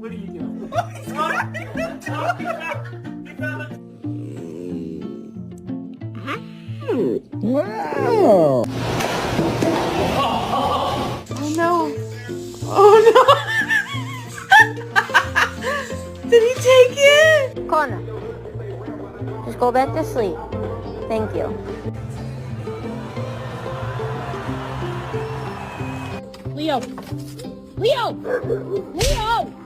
What are you doing? Wow. Oh no. Oh no. Did he take it? Connor, just go back to sleep. Thank you. Leo! Leo! Leo!